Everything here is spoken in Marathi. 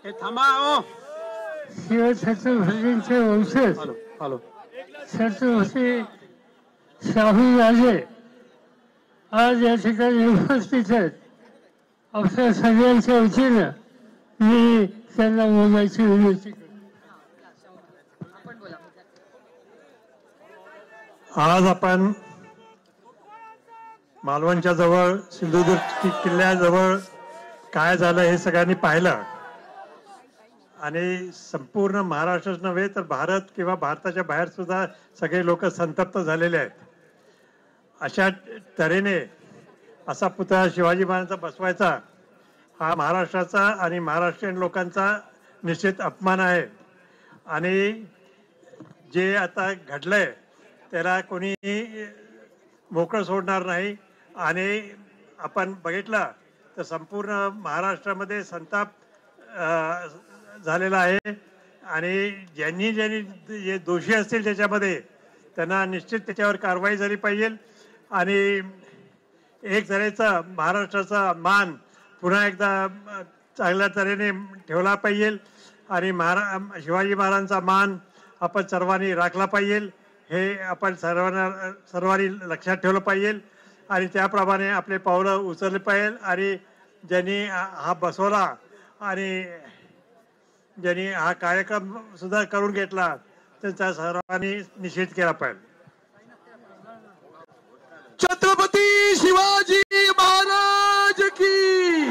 हे थांबा हो. शिवछत्रपतींचे वंशज हॅलो हॅलो. छत्रपती शाहू राजे आज या ठिकाणी उपस्थित आहेत. आपल्या सगळ्यांच्या वतीनं मी त्यांना बोलायची विनंती करतो. आज आपण मालवणच्या जवळ सिंधुदुर्ग किल्ल्याजवळ काय झालं हे सगळ्यांनी पाहिलं आणि संपूर्ण महाराष्ट्रच नव्हे तर भारत किंवा भारताच्या बाहेर सुद्धा सगळे लोक संतप्त झालेले आहेत. अशा तऱ्हेने असा पुतळा शिवाजी महाराजांचा बसवायचा हा महाराष्ट्राचा आणि महाराष्ट्रीयन लोकांचा निश्चित अपमान आहे. आणि जे आता घडलंय त्याला कोणी मोकळं सोडणार नाही. आणि आपण बघितलं तर संपूर्ण महाराष्ट्रामध्ये संताप झालेला आहे. आणि ज्यांनी जे दोषी असतील त्याच्यामध्ये त्यांना निश्चित त्याच्यावर कारवाई झाली पाहिजे. आणि एक तऱ्हेचा महाराष्ट्राचा मान पुन्हा एकदा चांगल्या तऱ्हेने ठेवला पाहिजे. आणि शिवाजी महाराजांचा मान आपण सर्वांनी राखला पाहिजे हे आपण सर्वांनी लक्षात ठेवलं पाहिजे. आणि त्याप्रमाणे आपले पावलं उचलले पाहिजे. आणि ज्यांनी हा बसवला आणि ज्यांनी हा कार्यक्रम सुद्धा करून घेतला त्यांचा सर्वांनी निषेध केला पाहिजे. छत्रपती शिवाजी महाराज की